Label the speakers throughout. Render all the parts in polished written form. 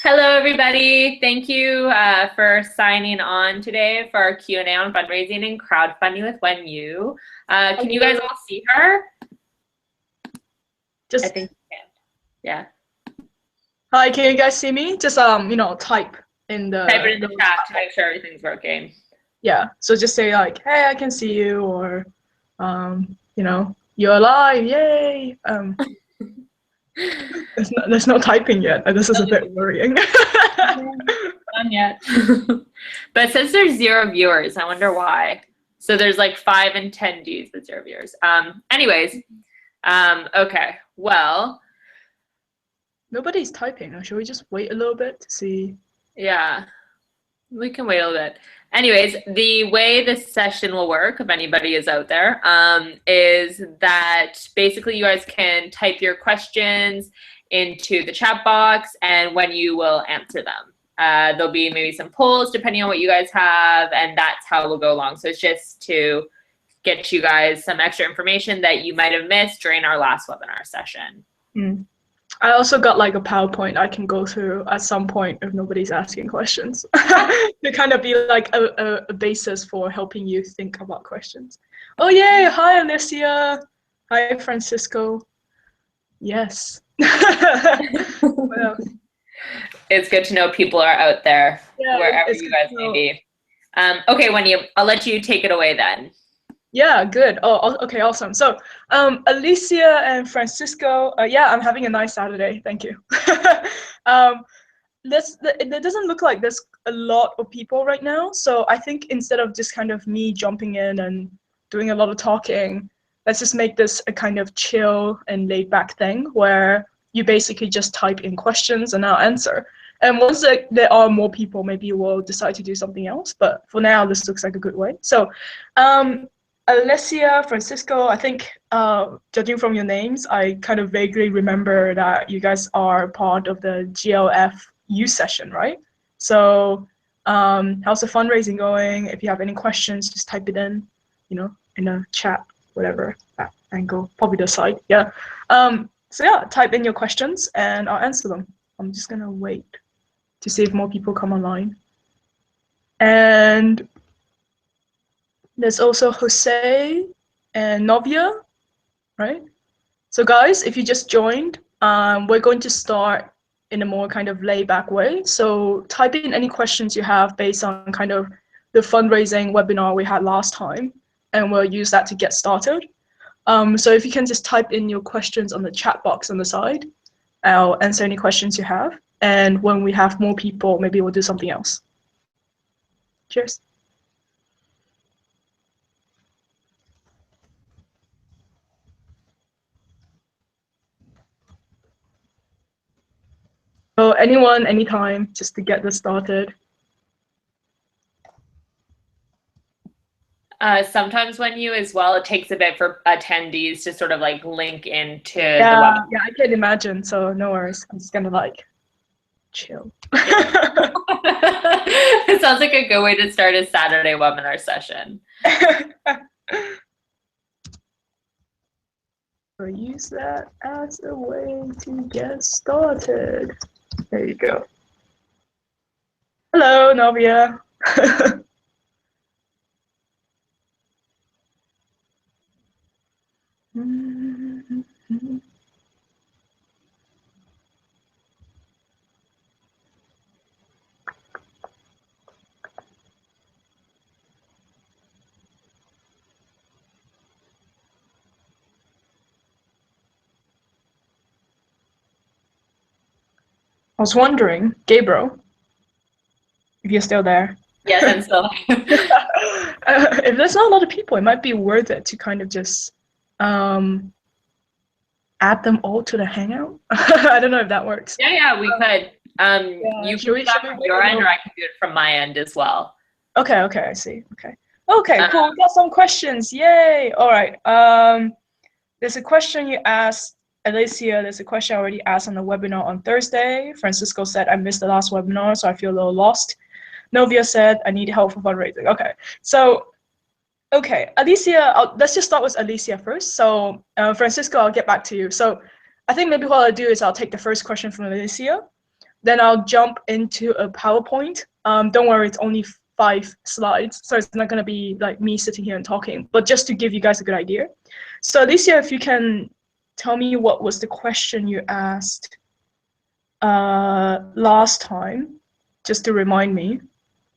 Speaker 1: Hello, everybody. Thank you for signing on today for our Q&A on fundraising and crowdfunding with Wen Yu. Can you guys all see her? I think you can. Yeah.
Speaker 2: Hi, can you guys see me? Just type in the
Speaker 1: chat to make sure everything's working.
Speaker 2: Yeah. So just say like, "Hey, I can see you," or "You're alive, yay!" There's no typing yet. This is a bit worrying.
Speaker 1: Not yet. But it says there's 0 viewers. I wonder why. So there's like 5 and 10 Ds with 0 viewers. Anyways, okay. Well,
Speaker 2: nobody's typing. Should we just wait a little bit to see?
Speaker 1: Yeah, we can wait a little bit. Anyways, the way this session will work, if anybody is out there, is that basically you guys can type your questions into the chat box and when you will answer them. There'll be maybe some polls depending on what you guys have, and that's how we'll go along. So it's just to get you guys some extra information that you might have missed during our last webinar session.
Speaker 2: I also got like a PowerPoint I can go through at some point if nobody's asking questions to kind of be like a basis for helping you think about questions. Oh yay! Hi Alicia. Hi Francisco. Yes. What else?
Speaker 1: It's good to know people are out there, wherever you guys may be. Okay, Wendy, I'll let you take it away then.
Speaker 2: Yeah, good. Oh, okay, awesome. So, Alicia and Francisco, yeah, I'm having a nice Saturday. Thank you. It doesn't look like there's a lot of people right now. So I think instead of just kind of me jumping in and doing a lot of talking, let's just make this a kind of chill and laid back thing where you basically just type in questions and I'll answer. And once there are more people, maybe we'll decide to do something else. But for now, this looks like a good way. So, Alessia, Francisco, I think judging from your names, I kind of vaguely remember that you guys are part of the GLFU session, right? So how's the fundraising going? If you have any questions, just type it in, in the chat, whatever that angle, probably the side, yeah. So yeah, type in your questions and I'll answer them. I'm just gonna wait to see if more people come online. And there's also Jose and Novia, right? So guys, if you just joined, we're going to start in a more kind of laid back way. So type in any questions you have based on kind of the fundraising webinar we had last time, and we'll use that to get started. So if you can just type in your questions on the chat box on the side, I'll answer any questions you have. And when we have more people, maybe we'll do something else. Cheers. So anyone, anytime, just to get this started.
Speaker 1: Sometimes when you as well, it takes a bit for attendees to sort of like link into the webinar.
Speaker 2: Yeah, I can imagine. So no worries. I'm just gonna like chill.
Speaker 1: It sounds like a good way to start a Saturday webinar session.
Speaker 2: Or use that as a way to get started. There you go. Hello, Novia. I was wondering, Gabriel, if you're still there.
Speaker 1: Yes, I'm still there.
Speaker 2: If there's not a lot of people, it might be worth it to kind of just add them all to the Hangout. I don't know if that works.
Speaker 1: Yeah, we could. You can do that from your end, or I can do it from my end as well.
Speaker 2: Okay, I see. Okay, cool. We got some questions. Yay! All right. There's a question you asked, Alicia. There's a question I already asked on the webinar on Thursday. Francisco said, I missed the last webinar, so I feel a little lost. Novia said, I need help for fundraising. Okay, so, Alicia, let's just start with Alicia first. So, Francisco, I'll get back to you. So, I think maybe what I'll do is I'll take the first question from Alicia. Then I'll jump into a PowerPoint. Don't worry, it's only 5 slides, so it's not going to be like me sitting here and talking, but just to give you guys a good idea. So Alicia, if you can tell me what was the question you asked last time, just to remind me,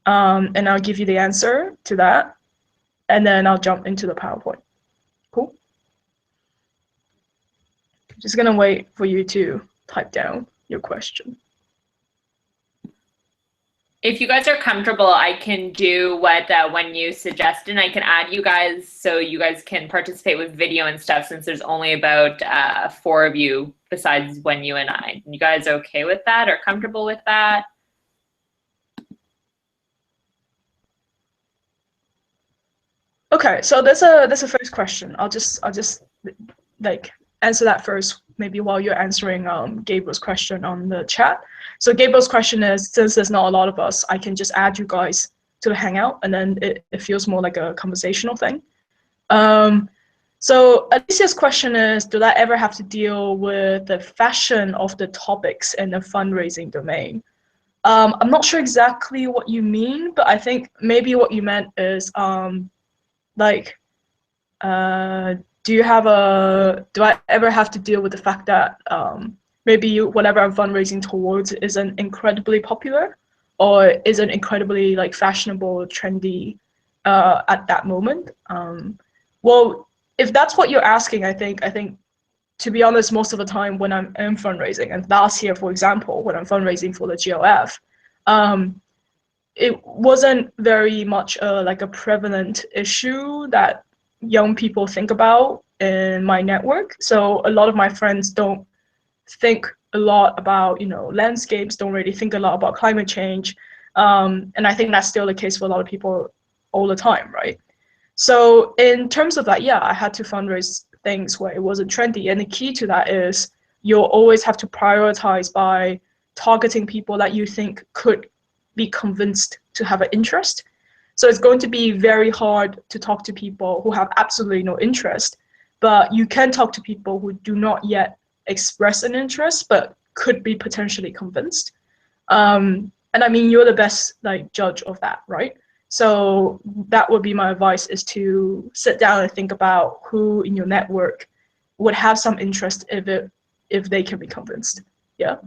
Speaker 2: and I'll give you the answer to that, and then I'll jump into the PowerPoint. Cool? Just gonna wait for you to type down your question.
Speaker 1: If you guys are comfortable, I can do what when you suggest, and I can add you guys so you guys can participate with video and stuff, since there's only about 4 of you besides when you and I. You guys okay with that or comfortable with that?
Speaker 2: Okay, so there's a first question. I'll just like answer that first, maybe while you're answering Gabriel's question on the chat. So Gabriel's question is, since there's not a lot of us, I can just add you guys to the Hangout, and then it feels more like a conversational thing. So Alicia's question is, do I ever have to deal with the fashion of the topics in the fundraising domain? I'm not sure exactly what you mean, but I think maybe what you meant is like, do I ever have to deal with the fact that maybe whatever I'm fundraising towards isn't incredibly popular or isn't incredibly like fashionable, trendy at that moment? Well, if that's what you're asking, I think to be honest, most of the time when I'm fundraising, and last year, for example, when I'm fundraising for the GLF, it wasn't very much like a prevalent issue that young people think about in my network. So a lot of my friends don't think a lot about, landscapes, don't really think a lot about climate change. And I think that's still the case for a lot of people all the time, right? So in terms of that, yeah, I had to fundraise things where it wasn't trendy. And the key to that is you'll always have to prioritize by targeting people that you think could be convinced to have an interest. So it's going to be very hard to talk to people who have absolutely no interest, but you can talk to people who do not yet express an interest, but could be potentially convinced. And I mean, you're the best judge of that, right? So that would be my advice, is to sit down and think about who in your network would have some interest if they can be convinced. Yeah.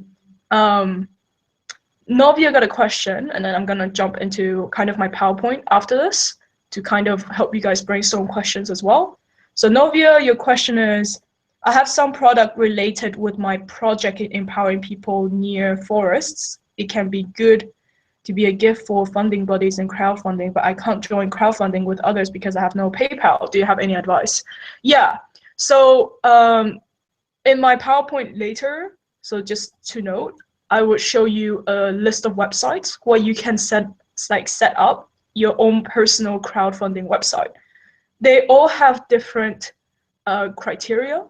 Speaker 2: Novia got a question, and then I'm gonna jump into kind of my PowerPoint after this to kind of help you guys brainstorm questions as well. So Novia, your question is, I have some product related with my project in empowering people near forests. It can be good to be a gift for funding bodies and crowdfunding, but I can't join crowdfunding with others because I have no PayPal. Do you have any advice? Yeah, so in my PowerPoint later, so just to note, I would show you a list of websites where you can set up your own personal crowdfunding website. They all have different criteria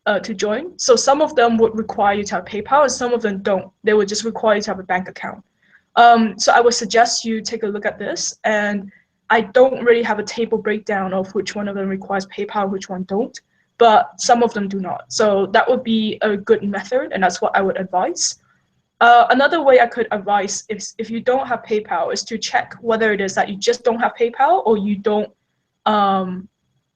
Speaker 2: to join. So some of them would require you to have PayPal, and some of them don't. They would just require you to have a bank account. So I would suggest you take a look at this. And I don't really have a table breakdown of which one of them requires PayPal, which one don't, but some of them do not. So that would be a good method, and that's what I would advise. Another way I could advise if you don't have PayPal is to check whether it is that you just don't have PayPal or you don't,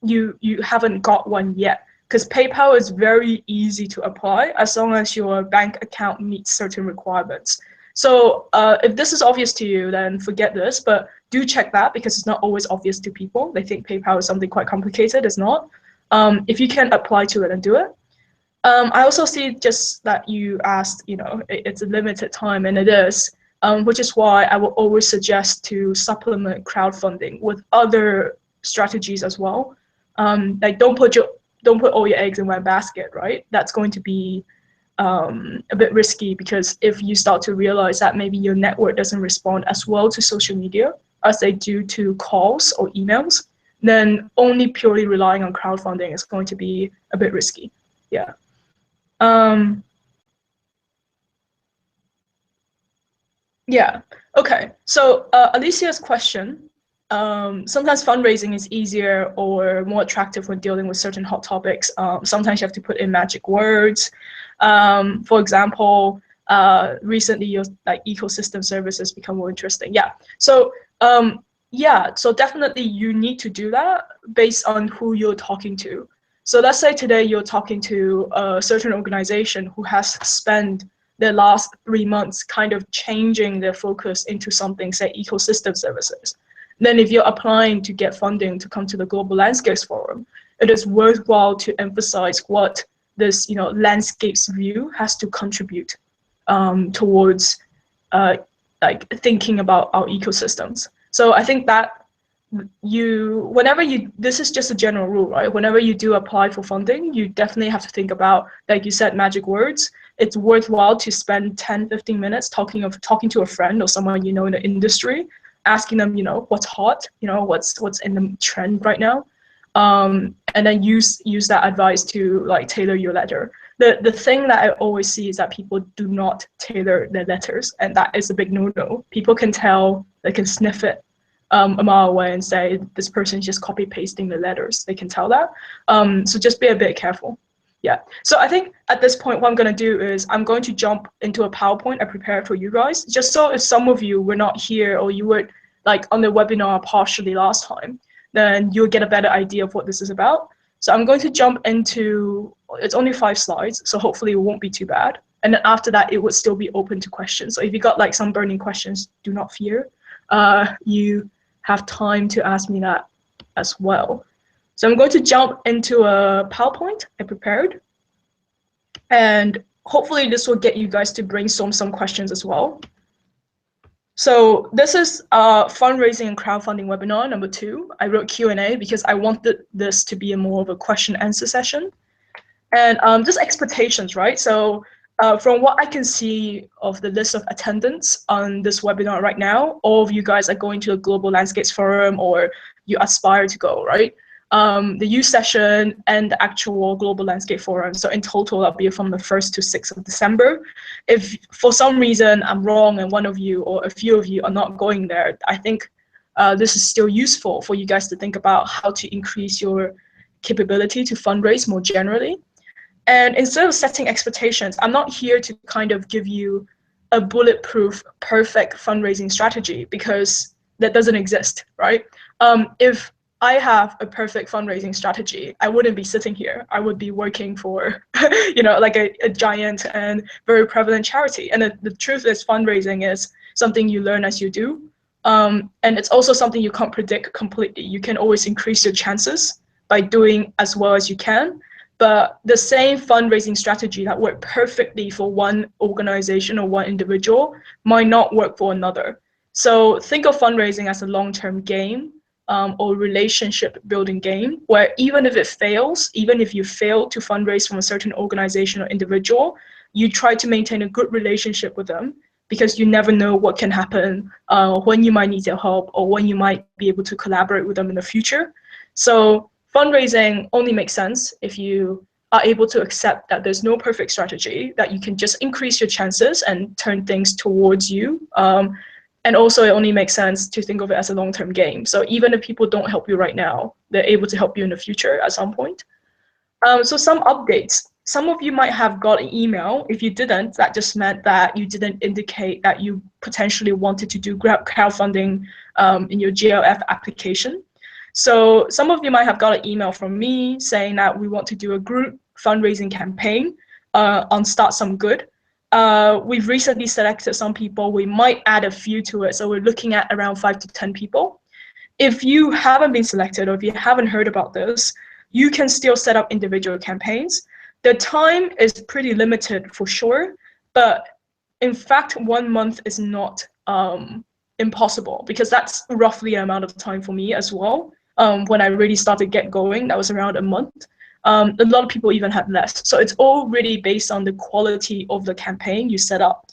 Speaker 2: you haven't got one yet. Because PayPal is very easy to apply as long as your bank account meets certain requirements. So if this is obvious to you, then forget this, but do check that because it's not always obvious to people. They think PayPal is something quite complicated. It's not. If you can apply to it and do it. I also see just that you asked, it's a limited time, and it is, which is why I will always suggest to supplement crowdfunding with other strategies as well. Like don't put all your eggs in one basket, right? That's going to be a bit risky, because if you start to realize that maybe your network doesn't respond as well to social media as they do to calls or emails, then only purely relying on crowdfunding is going to be a bit risky. Yeah. Yeah. Okay. So Alicia's question. Sometimes fundraising is easier or more attractive when dealing with certain hot topics. Sometimes you have to put in magic words. For example, recently your like ecosystem services become more interesting. Yeah. So so definitely you need to do that based on who you're talking to. So let's say today you're talking to a certain organization who has spent their last 3 months kind of changing their focus into something, say ecosystem services. Then if you're applying to get funding to come to the Global Landscapes Forum, it is worthwhile to emphasize what this landscapes view has to contribute towards like thinking about our ecosystems. So I think that this is just a general rule, right? Whenever you do apply for funding, you definitely have to think about, like you said, magic words. It's worthwhile to spend 10-15 minutes talking to a friend or someone in the industry, asking them, what's hot, what's in the trend right now, and then use that advice to like tailor your letter. The thing that I always see is that people do not tailor their letters, and that is a big no-no. People can tell, they can sniff it a mile away and say this person's just copy pasting the letters. They can tell that. So just be a bit careful. Yeah. So I think at this point, what I'm going to do is I'm going to jump into a PowerPoint I prepared for you guys, just so if some of you were not here or you were like on the webinar partially last time, then you'll get a better idea of what this is about. So I'm going to jump into, it's only 5 slides, so hopefully it won't be too bad. And then after that, it would still be open to questions. So if you got like some burning questions, do not fear. You have time to ask me that as well. So I'm going to jump into a PowerPoint I prepared. And hopefully this will get you guys to brainstorm some questions as well. So this is fundraising and crowdfunding webinar number 2. I wrote Q&A because I wanted this to be more of a question answer session. And just expectations, right? So from what I can see of the list of attendants on this webinar right now, all of you guys are going to the Global Landscapes Forum or you aspire to go, right? The youth session and the actual Global Landscape Forum. So in total, that'll be from the 1st to 6th of December. If for some reason I'm wrong and one of you or a few of you are not going there, I think this is still useful for you guys to think about how to increase your capability to fundraise more generally. And instead of setting expectations, I'm not here to kind of give you a bulletproof, perfect fundraising strategy because that doesn't exist, right? If I have a perfect fundraising strategy, I wouldn't be sitting here. I would be working for, like a giant and very prevalent charity. And the truth is, fundraising is something you learn as you do. And it's also something you can't predict completely. You can always increase your chances by doing as well as you can. But the same fundraising strategy that worked perfectly for one organization or one individual might not work for another. So think of fundraising as a long-term game or relationship building game, where even if it fails, even if you fail to fundraise from a certain organization or individual, you try to maintain a good relationship with them because you never know what can happen, when you might need their help or when you might be able to collaborate with them in the future. So fundraising only makes sense if you are able to accept that there's no perfect strategy, that you can just increase your chances and turn things towards you. And also it only makes sense to think of it as a long-term game. So even if people don't help you right now, they're able to help you in the future at some point. So some updates. Some of you might have got an email. If you didn't, that just meant that you didn't indicate that you potentially wanted to do crowdfunding in your GLF application. So some of you might have got an email from me saying that we want to do a group fundraising campaign on Start Some Good. We've recently selected some people. We might add a few to it. So we're looking at around 5 to 10 people. If you haven't been selected or if you haven't heard about this, you can still set up individual campaigns. The time is pretty limited for sure, but in fact, 1 month is not impossible because that's roughly an amount of time for me as well. When I really started get going, that was around a month. A lot of people even had less. So it's all really based on the quality of the campaign you set up.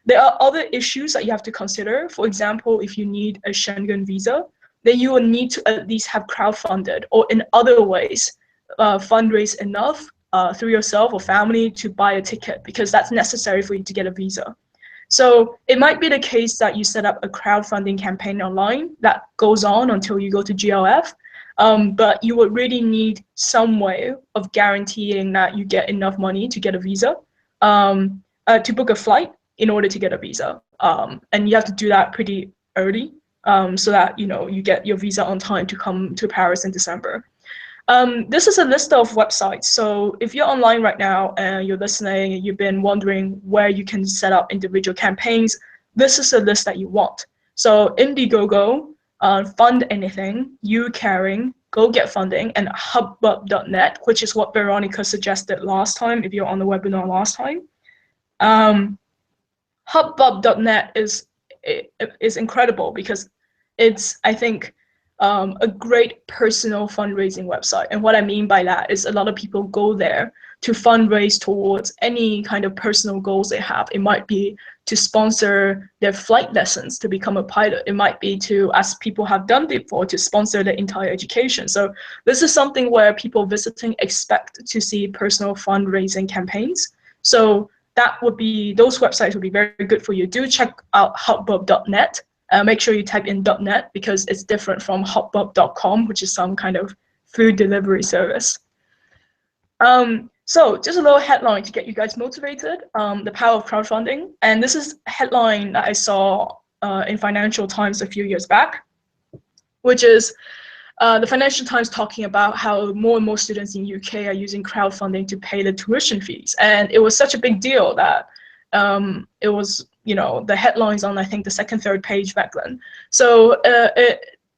Speaker 2: There are other issues that you have to consider. For example, if you need a Schengen visa, then you will need to at least have crowdfunded or in other ways fundraise enough through yourself or family to buy a ticket because that's necessary for you to get a visa. So it might be the case that you set up a crowdfunding campaign online that goes on until you go to GLF, but you would really need some way of guaranteeing that you get enough money to get a visa, to book a flight, in order to get a visa. And you have to do that pretty early so that you get your visa on time to come to Paris in December. This is a list of websites. So if you're online right now and you're listening and you've been wondering where you can set up individual campaigns, this is a list that you want. So Indiegogo, Fund Anything, You Caring, Go Get Funding, and Hubbub.net, which is what Veronica suggested last time, if you're on the webinar last time. Hubbub.net is incredible because it's, I think, a great personal fundraising website. And what I mean by that is a lot of people go there to fundraise towards any kind of personal goals they have. It might be to sponsor their flight lessons to become a pilot. It might be to, as people have done before, to sponsor their entire education. So this is something where people visiting expect to see personal fundraising campaigns. So that would be, those websites would be very good for you. Do check out hubbub.net. Make sure you type in .net because it's different from hubbub.com, which is some kind of food delivery service. So just a little headline to get you guys motivated, the power of crowdfunding. And this is a headline that I saw in Financial Times a few years back, which is the Financial Times talking about how more and more students in UK are using crowdfunding to pay the tuition fees. And it was such a big deal that it was, the headlines on, I think, the second, third page back then. So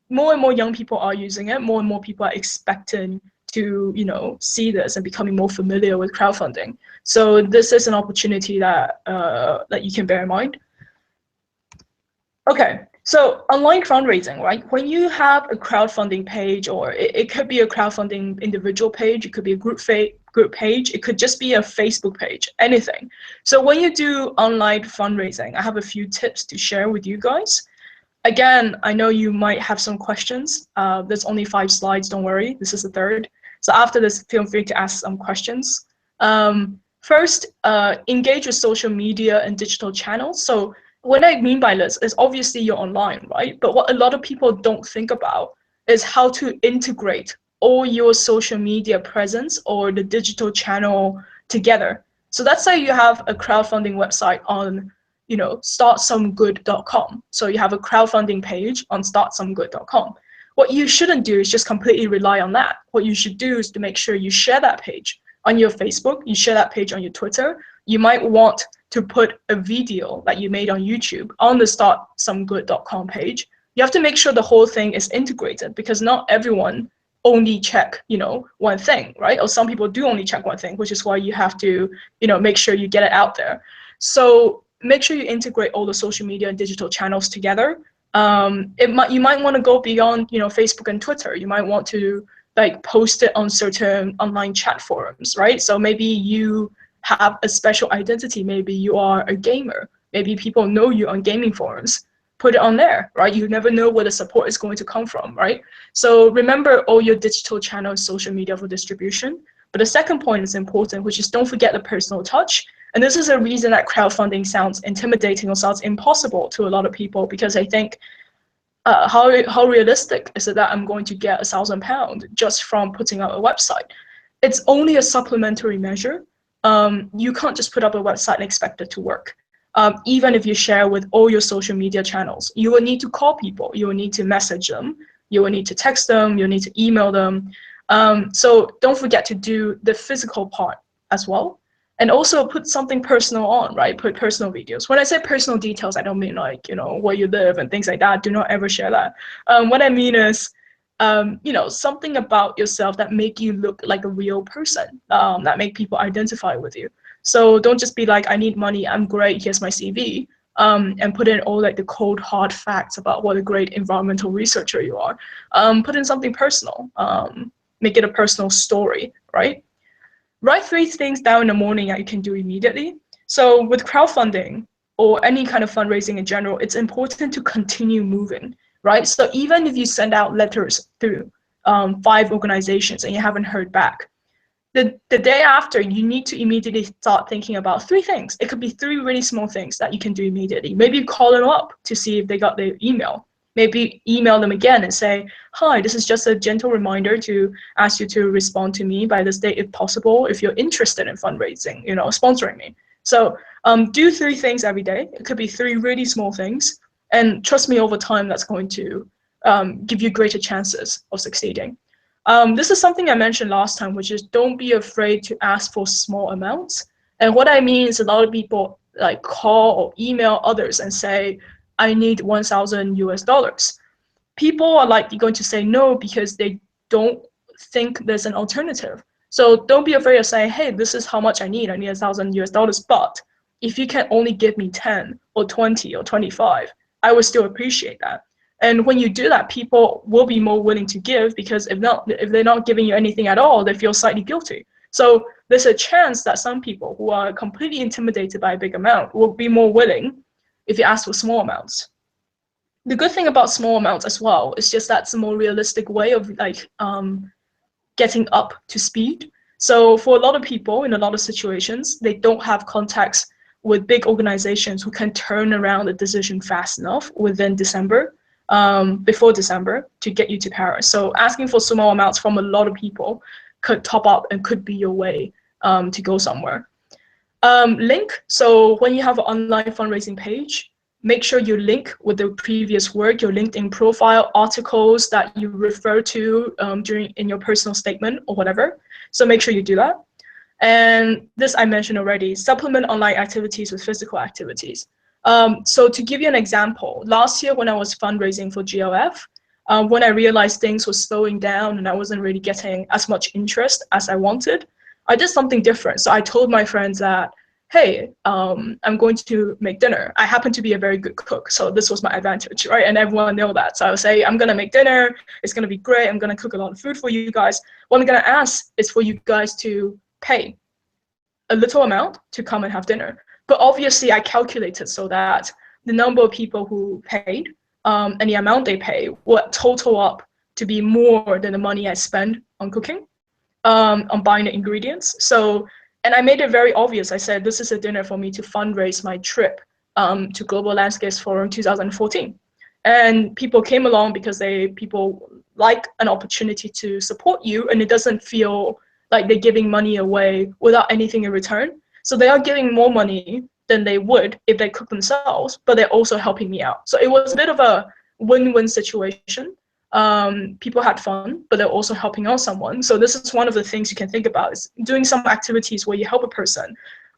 Speaker 2: more and more young people are using it. More and more people are expecting to, see this and becoming more familiar with crowdfunding. So this is an opportunity that that you can bear in mind. Okay, so online fundraising, right? When you have a crowdfunding page, or it could be a crowdfunding individual page, it could be a group page, it could just be a Facebook page, anything. So when you do online fundraising, I have a few tips to share with you guys. Again, I know you might have some questions. There's only 5 slides, don't worry, this is the third. So after this, feel free to ask some questions. First, engage with social media and digital channels. So what I mean by this is obviously you're online, right? But what a lot of people don't think about is how to integrate all your social media presence or the digital channel together. So let's say you have a crowdfunding website on, startsomegood.com. So you have a crowdfunding page on startsomegood.com. What you shouldn't do is just completely rely on that. What you should do is to make sure you share that page on your Facebook, you share that page on your Twitter. You might want to put a video that you made on YouTube on the startsomegood.com page. You have to make sure the whole thing is integrated because not everyone only check, one thing, right? Or some people do only check one thing, which is why you have to, make sure you get it out there. So make sure you integrate all the social media and digital channels together. You might want to go beyond, Facebook and Twitter. You might want to post it on certain online chat forums, right? So maybe you have a special identity. Maybe you are a gamer. Maybe people know you on gaming forums. Put it on there, right? You never know where the support is going to come from, right? So remember all your digital channels, social media for distribution. But the second point is important, which is don't forget the personal touch. And this is a reason that crowdfunding sounds intimidating or sounds impossible to a lot of people, because I think how realistic is it that I'm going to get £1,000 just from putting up a website? It's only a supplementary measure. You can't just put up a website and expect it to work. Even if you share with all your social media channels, you will need to call people, you will need to message them, you will need to text them, you'll need to email them. So don't forget to do the physical part as well. And also put something personal on, right? Put personal videos. When I say personal details, I don't mean where you live and things like that. Do not ever share that. What I mean is, something about yourself that make you look like a real person, that make people identify with you. So don't just be like, I need money, I'm great, here's my CV, and put in all the cold, hard facts about what a great environmental researcher you are. Put in something personal, make it a personal story, right? Write 3 things down in the morning that you can do immediately. So with crowdfunding or any kind of fundraising in general, it's important to continue moving, right? So even if you send out letters through 5 organizations and you haven't heard back, the day after, you need to immediately start thinking about 3 things. It could be 3 really small things that you can do immediately. Maybe call them up to see if they got their email. Maybe email them again and say, hi, this is just a gentle reminder to ask you to respond to me by this date if possible, if you're interested in fundraising, sponsoring me. So Do 3 things every day. It could be 3 really small things. And trust me, over time, that's going to give you greater chances of succeeding. This is something I mentioned last time, which is don't be afraid to ask for small amounts. And what I mean is a lot of people like call or email others and say, I need 1,000 US dollars. People are likely going to say no because they don't think there's an alternative. So don't be afraid of saying, hey, this is how much I need 1,000 US dollars, but if you can only give me 10 or 20 or 25, I would still appreciate that. And when you do that, people will be more willing to give, because if they're not giving you anything at all, they feel slightly guilty. So there's a chance that some people who are completely intimidated by a big amount will be more willing if you ask for small amounts. The good thing about small amounts as well is just that's a more realistic way of like getting up to speed. So for a lot of people in a lot of situations, they don't have contacts with big organizations who can turn around a decision fast enough within December, before December, to get you to Paris. So asking for small amounts from a lot of people could top up and could be your way to go somewhere. Link. So when you have an online fundraising page, make sure you link with the previous work, your LinkedIn profile, articles that you refer to in your personal statement or whatever. So make sure you do that. And this I mentioned already, supplement online activities with physical activities. So to give you an example, last year when I was fundraising for GLF, when I realized things were slowing down and I wasn't really getting as much interest as I wanted, I did something different. So I told my friends that, hey, I'm going to make dinner. I happen to be a very good cook, so this was my advantage, right? And everyone knew that. So I would say, I'm gonna make dinner. It's gonna be great. I'm gonna cook a lot of food for you guys. What I'm gonna ask is for you guys to pay a little amount to come and have dinner. But obviously I calculated so that the number of people who paid and the amount they pay will total up to be more than the money I spend on cooking, on buying the ingredients. So, and I made it very obvious. I said, this is a dinner for me to fundraise my trip to Global Landscapes Forum 2014. And people came along because people like an opportunity to support you, and it doesn't feel like they're giving money away without anything in return. So they are giving more money than they would if they cook themselves, but they're also helping me out. So it was a bit of a win-win situation. People had fun, but they're also helping out someone. So this is one of the things you can think about, is doing some activities where you help a person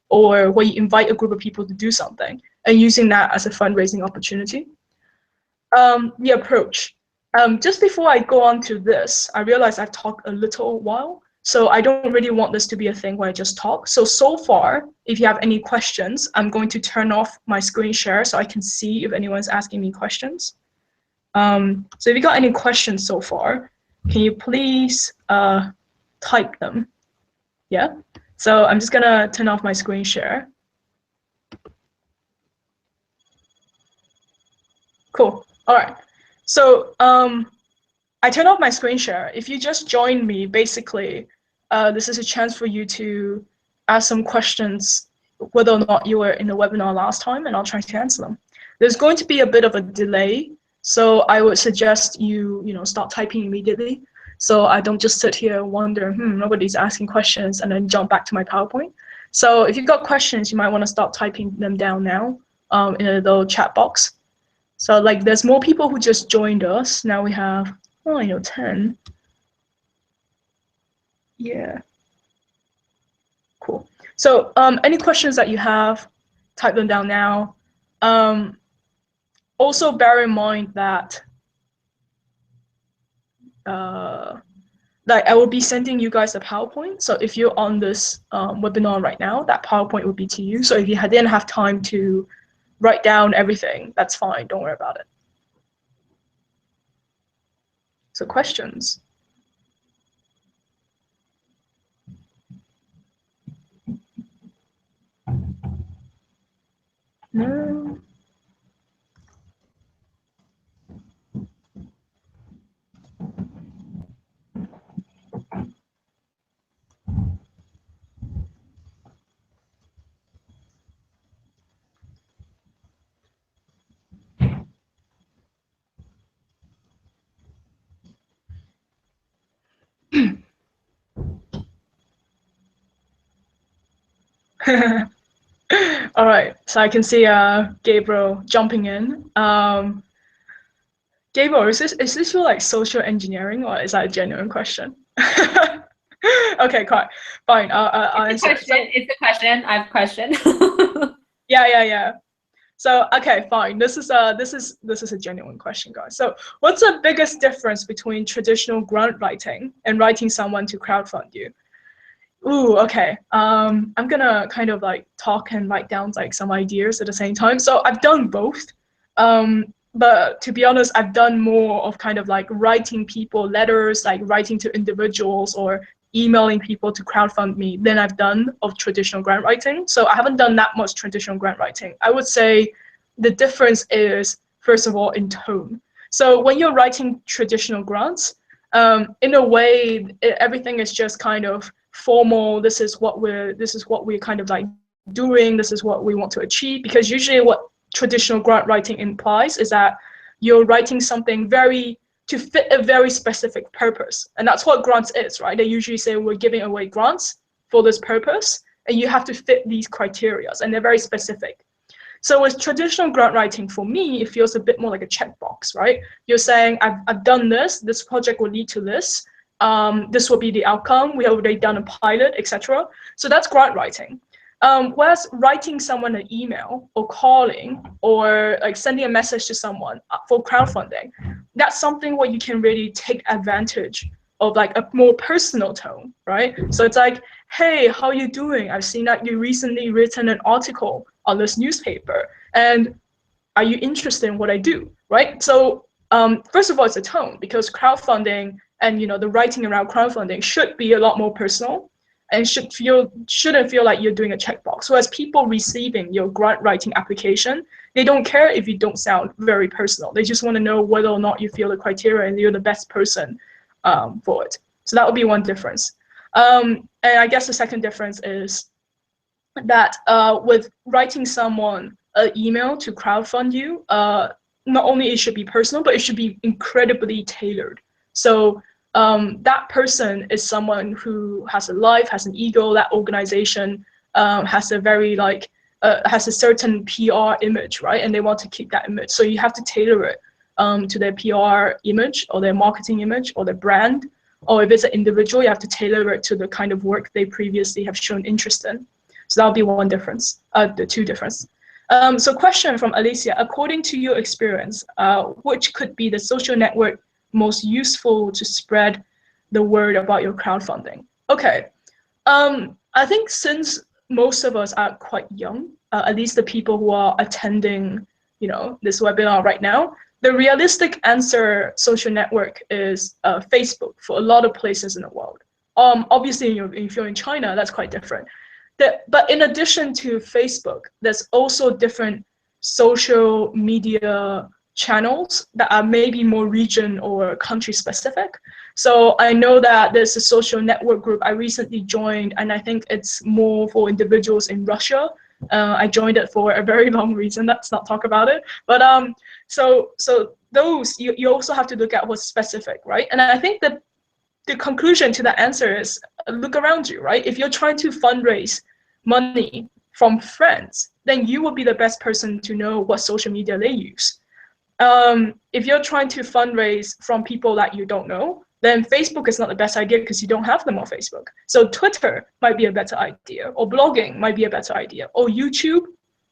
Speaker 2: or where you invite a group of people to do something and using that as a fundraising opportunity. The approach. Just before I go on to this, I realize I've talked a little while, so I don't really want this to be a thing where I just talk. So far, if you have any questions, I'm going to turn off my screen share so I can see if anyone's asking me questions. So if you got any questions so far, can you please type them? Yeah. So I'm just gonna turn off my screen share. Cool. All right. So I turned off my screen share. If you just joined me, basically, this is a chance for you to ask some questions, whether or not you were in the webinar last time, and I'll try to answer them. There's going to be a bit of a delay, so I would suggest you start typing immediately, so I don't just sit here and wonder, nobody's asking questions, and then jump back to my PowerPoint. So if you've got questions, you might want to start typing them down now in a little chat box. So like there's more people who just joined us. Now we have, 10. Yeah. Cool. So any questions that you have, type them down now. Also bear in mind that like I will be sending you guys a PowerPoint. So if you're on this webinar right now, that PowerPoint will be to you. So if you didn't have time to write down everything, that's fine. Don't worry about it. So questions? No. All right, so I can see Gabriel jumping in. Gabriel, is this your like social engineering, or is that a genuine question? Okay, fine. I'll answer.
Speaker 1: It's a question. I have a question.
Speaker 2: Yeah. So okay, fine. This is a genuine question, guys. So what's the biggest difference between traditional grant writing and writing someone to crowdfund you? Ooh, okay. I'm gonna kind of like talk and write down like some ideas at the same time. So I've done both. But to be honest, I've done more of kind of like writing people letters, like writing to individuals or emailing people to crowdfund me than I've done of traditional grant writing. So I haven't done that much traditional grant writing. I would say the difference is, first of all, in tone. So when you're writing traditional grants, in a way, everything is just kind of formal. This is what we're kind of like doing. This is what we want to achieve. Because usually what traditional grant writing implies is that you're writing something to fit a very specific purpose. And that's what grants is, right? They usually say we're giving away grants for this purpose, and you have to fit these criteria, and they're very specific. So with traditional grant writing, for me, it feels a bit more like a checkbox, right? You're saying, I've done this project will lead to this, this will be the outcome, we have already done a pilot, etc. So that's grant writing. Whereas writing someone an email or calling or like sending a message to someone for crowdfunding, that's something where you can really take advantage of like a more personal tone, right? So it's like, hey, how are you doing? I've seen that you recently written an article on this newspaper, and are you interested in what I do, right? So first of all, it's a tone, because crowdfunding and the writing around crowdfunding should be a lot more personal and shouldn't feel like you're doing a checkbox. Whereas people receiving your grant writing application, they don't care if you don't sound very personal. They just want to know whether or not you feel the criteria and you're the best person for it. So that would be one difference. And I guess the second difference is that with writing someone an email to crowdfund you, not only it should be personal, but it should be incredibly tailored. So that person is someone who has a life, has an ego. That organization has a very has a certain PR image, right? And they want to keep that image. So you have to tailor it to their PR image or their marketing image or their brand. Or if it's an individual, you have to tailor it to the kind of work they previously have shown interest in. So that'll be one difference, the two difference. So question from Alicia, according to your experience, which could be the social network most useful to spread the word about your crowdfunding? Okay, I think since most of us are quite young, at least the people who are attending, this webinar right now, the realistic answer social network is Facebook for a lot of places in the world. Obviously, if you're in China, that's quite different. But in addition to Facebook, there's also different social media channels that are maybe more region or country specific. So I know that there's a social network group I recently joined, and I think it's more for individuals in Russia. I joined it for a very long reason. Let's not talk about it. But so those you also have to look at what's specific, right? And I think that the conclusion to that answer is look around you, right? If you're trying to fundraise money from friends, then you will be the best person to know what social media they use. If you're trying to fundraise from people that you don't know, then Facebook is not the best idea because you don't have them on Facebook. So Twitter might be a better idea, or blogging might be a better idea, or YouTube,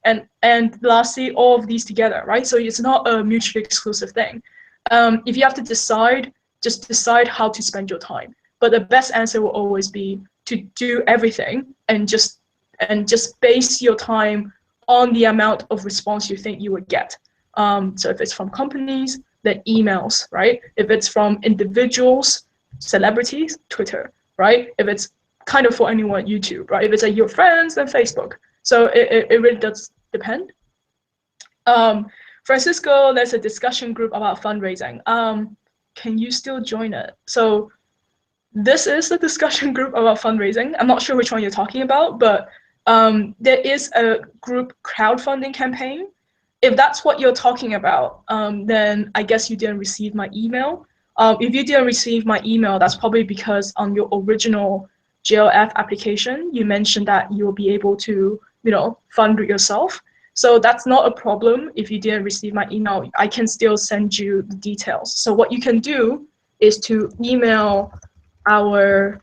Speaker 2: and lastly, all of these together, right? So it's not a mutually exclusive thing. If you have to decide, just decide how to spend your time. But the best answer will always be to do everything and just base your time on the amount of response you think you would get. So if it's from companies, then emails, right? If it's from individuals, celebrities, Twitter, right? If it's kind of for anyone, YouTube, right? If it's your friends, then Facebook. So it really does depend. Francisco, there's a discussion group about fundraising. Can you still join it? So this is the discussion group about fundraising. I'm not sure which one you're talking about, but there is a group crowdfunding campaign. If that's what you're talking about, then I guess you didn't receive my email. If you didn't receive my email, that's probably because on your original JLF application, you mentioned that you'll be able to fund yourself. So that's not a problem. If you didn't receive my email, I can still send you the details. So what you can do is to email our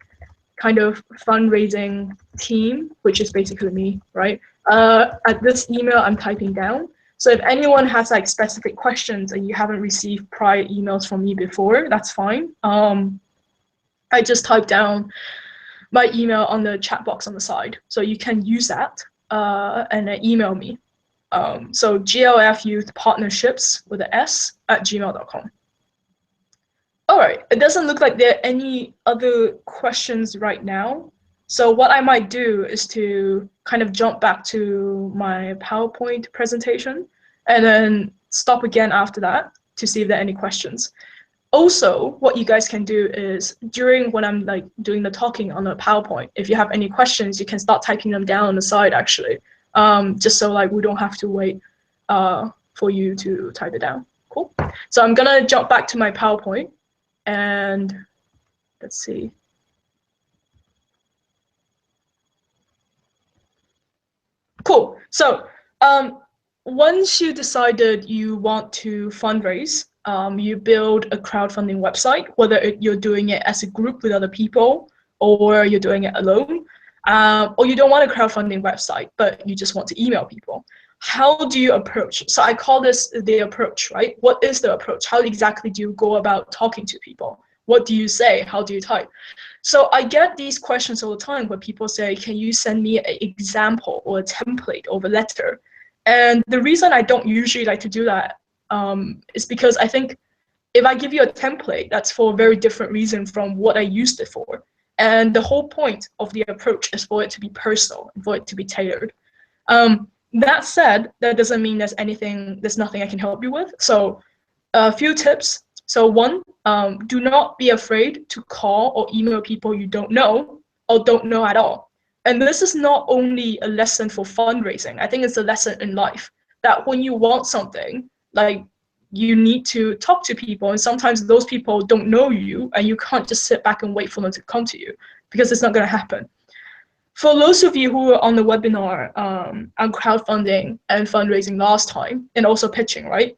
Speaker 2: kind of fundraising team, which is basically me, right? At this email I'm typing down. So if anyone has like specific questions and you haven't received prior emails from me before, that's fine. I just type down my email on the chat box on the side. So you can use that and then email me. So glfyouthpartnerships with an S @gmail.com. All right, it doesn't look like there are any other questions right now. So what I might do is to kind of jump back to my PowerPoint presentation and then stop again after that to see if there are any questions. Also, what you guys can do is during when I'm like doing the talking on the PowerPoint, if you have any questions, you can start typing them down on the side actually, just so like we don't have to wait for you to type it down. Cool. So I'm gonna jump back to my PowerPoint. And let's see. Cool. So once you decided you want to fundraise, you build a crowdfunding website, whether you're doing it as a group with other people or you're doing it alone, or you don't want a crowdfunding website, but you just want to email people. How do you approach? So I call this the approach, right? What is the approach? How exactly do you go about talking to people? What do you say? How do you type? So I get these questions all the time where people say, can you send me an example or a template of a letter? And the reason I don't usually like to do that is because I think if I give you a template, that's for a very different reason from what I used it for. And the whole point of the approach is for it to be personal, and for it to be tailored. That said, that doesn't mean there's nothing I can help you with. So a few tips. So one, do not be afraid to call or email people you don't know or don't know at all. And this is not only a lesson for fundraising. I think it's a lesson in life that when you want something, like you need to talk to people, and sometimes those people don't know you and you can't just sit back and wait for them to come to you because it's not going to happen. For those of you who were on the webinar on crowdfunding and fundraising last time, and also pitching, right?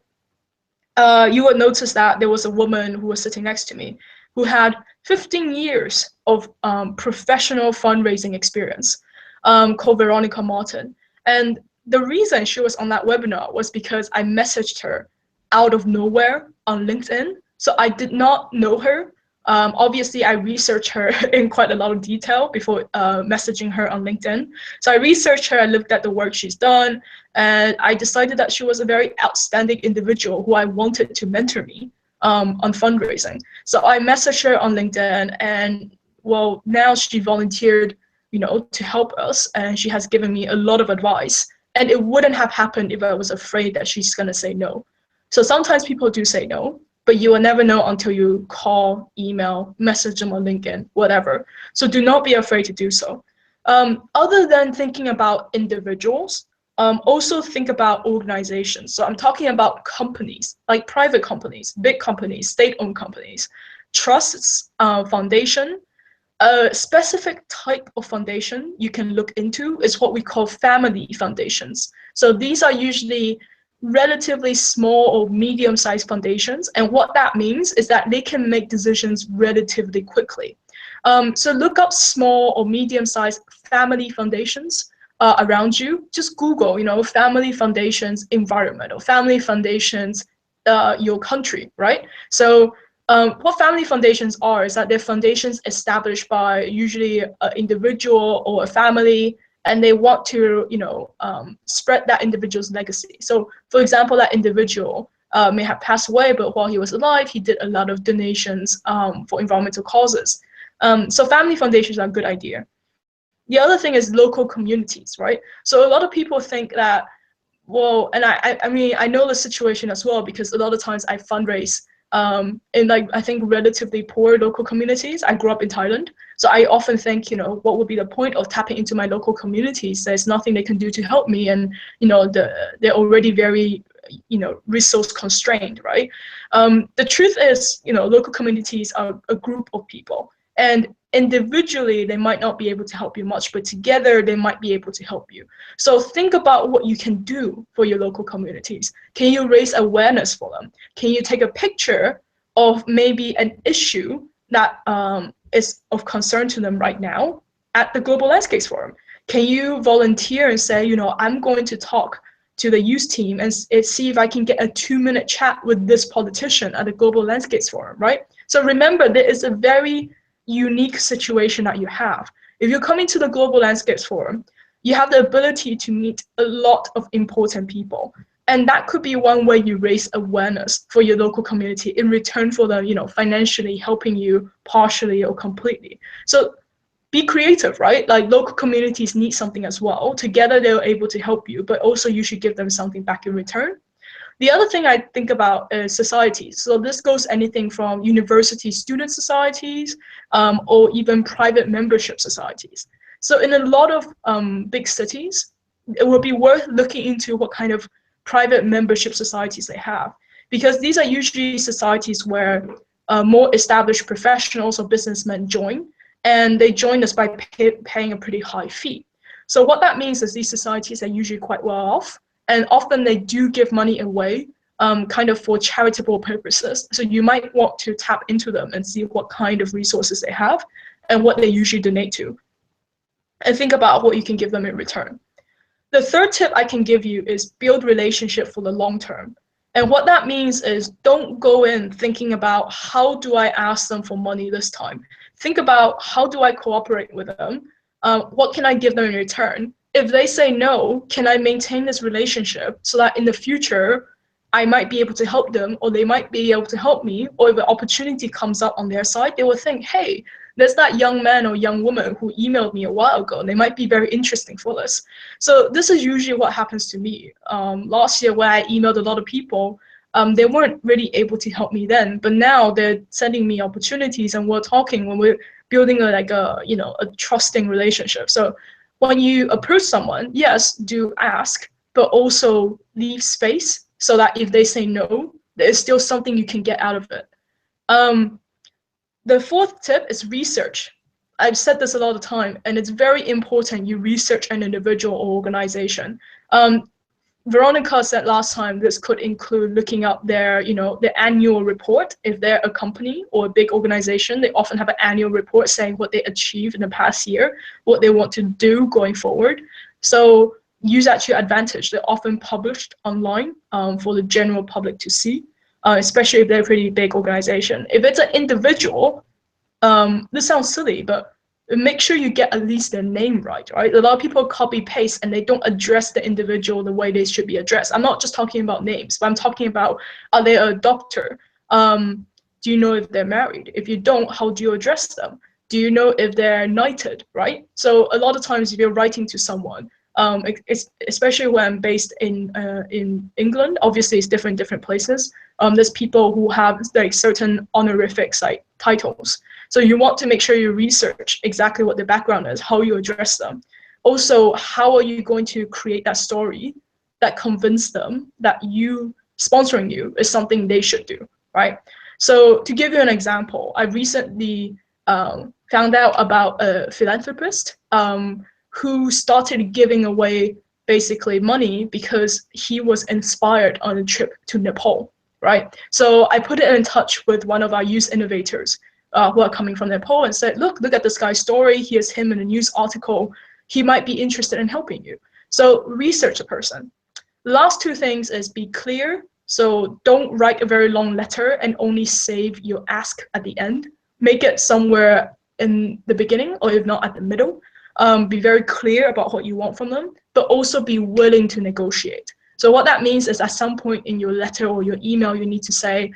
Speaker 2: You would notice that there was a woman who was sitting next to me who had 15 years of professional fundraising experience, called Veronica Martin. And the reason she was on that webinar was because I messaged her out of nowhere on LinkedIn. So I did not know her. Obviously, I researched her in quite a lot of detail before messaging her on LinkedIn. So I researched her, I looked at the work she's done, and I decided that she was a very outstanding individual who I wanted to mentor me on fundraising. So I messaged her on LinkedIn, and well, now she volunteered, to help us, and she has given me a lot of advice. And it wouldn't have happened if I was afraid that she's gonna say no. So sometimes people do say no, but you will never know until you call, email, message them on LinkedIn, whatever. So do not be afraid to do so. Other than thinking about individuals, also think about organizations. So I'm talking about companies, like private companies, big companies, state-owned companies, trusts, foundation. A specific type of foundation you can look into is what we call family foundations. So these are usually relatively small or medium-sized foundations, and what that means is that they can make decisions relatively quickly. So look up small or medium-sized family foundations around you. Just Google, family foundations environment or family foundations your country, right? So what family foundations are is that they're foundations established by usually an individual or a family, and they want to, spread that individual's legacy. So, for example, that individual may have passed away, but while he was alive, he did a lot of donations for environmental causes. So family foundations are a good idea. The other thing is local communities, right? So a lot of people think that, well, and I mean, I know the situation as well, because a lot of times I fundraise in I think relatively poor local communities. I grew up in Thailand, so I often think, what would be the point of tapping into my local communities? There's nothing they can do to help me, and they're already very resource constrained, right? The truth is, local communities are a group of people, And individually, they might not be able to help you much, but together they might be able to help you. So think about what you can do for your local communities. Can you raise awareness for them? Can you take a picture of maybe an issue that is of concern to them right now at the Global Landscapes Forum? Can you volunteer and say, I'm going to talk to the youth team and see if I can get a 2-minute chat with this politician at the Global Landscapes Forum, right? So remember, there is a very unique situation that you have. If you're coming to the Global Landscapes Forum, you have the ability to meet a lot of important people. And that could be one way you raise awareness for your local community in return for them, financially helping you partially or completely. So be creative, right? Like local communities need something as well. Together, they're able to help you, but also you should give them something back in return. The other thing I think about is societies. So this goes anything from university student societies or even private membership societies. So in a lot of big cities, it would be worth looking into what kind of private membership societies they have, because these are usually societies where more established professionals or businessmen join, and they join us by paying a pretty high fee. So what that means is these societies are usually quite well off, and often they do give money away kind of for charitable purposes. So you might want to tap into them and see what kind of resources they have and what they usually donate to, and think about what you can give them in return. The third tip I can give you is build relationship for the long term. And what that means is don't go in thinking about how do I ask them for money this time. Think about how do I cooperate with them? What can I give them in return? If they say no, can I maintain this relationship so that in the future I might be able to help them, or they might be able to help me, or if an opportunity comes up on their side, they will think, hey, there's that young man or young woman who emailed me a while ago, and they might be very interesting for this. So this is usually what happens to me. Last year when I emailed a lot of people, they weren't really able to help me then, but now they're sending me opportunities and we're talking when we're building a trusting relationship. So when you approach someone, yes, do ask, but also leave space so that if they say no, there is still something you can get out of it. The fourth tip is research. I've said this a lot of time, and it's very important you research an individual or organization. Veronica said last time this could include looking up their annual report. If they're a company or a big organization, they often have an annual report saying what they achieved in the past year, what they want to do going forward. So use that to your advantage. They're often published online for the general public to see, especially if they're a pretty big organization. If it's an individual, this sounds silly, but make sure you get at least their name right? A lot of people copy paste and they don't address the individual the way they should be addressed. I'm not just talking about names, but I'm talking about, are they a doctor? Do you know if they're married? If you don't, how do you address them? Do you know if they're knighted, right? So a lot of times if you're writing to someone, especially when based in England, obviously it's different places. There's people who have like certain honorifics, like titles. So you want to make sure you research exactly what their background is, how you address them. Also, how are you going to create that story that convince them that sponsoring you is something they should do, right? So to give you an example, I recently found out about a philanthropist who started giving away basically money because he was inspired on a trip to Nepal, right? So I put it in touch with one of our youth innovators who are coming from Nepal and said, look at this guy's story. Here's him in a news article. He might be interested in helping you. So research a person. The last two things is be clear. So don't write a very long letter and only save your ask at the end. Make it somewhere in the beginning, or if not at the middle. Be very clear about what you want from them, but also be willing to negotiate. So what that means is at some point in your letter or your email, you need to say,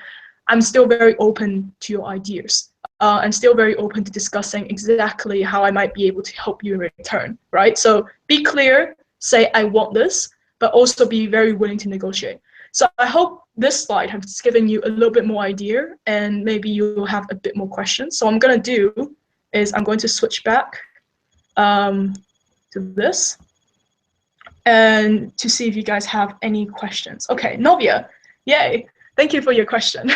Speaker 2: I'm still very open to your ideas. And still very open to discussing exactly how I might be able to help you in return, right? So be clear, say I want this, but also be very willing to negotiate. So I hope this slide has given you a little bit more idea, and maybe you'll have a bit more questions. So what I'm gonna do is I'm going to switch back to this and to see if you guys have any questions. Okay, Novia, yay. Thank you for your question.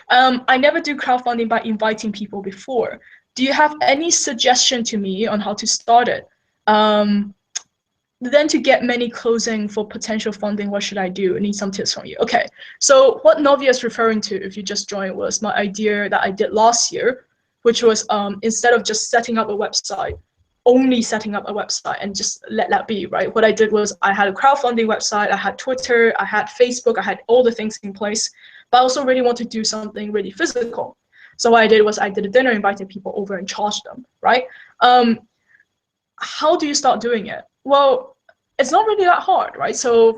Speaker 2: I never do crowdfunding by inviting people before. Do you have any suggestion to me on how to start it? Then to get many closing for potential funding, what should I do? I need some tips from you. Okay, so what Novia is referring to, if you just joined, was my idea that I did last year, which was instead of just setting up a website, only setting up a website and just let that be, right? What I did was I had a crowdfunding website, I had Twitter, I had Facebook, I had all the things in place, but I also really want to do something really physical. So what I did was I did a dinner, invited people over and charged them, right? How do you start doing it? Well, it's not really that hard, right? So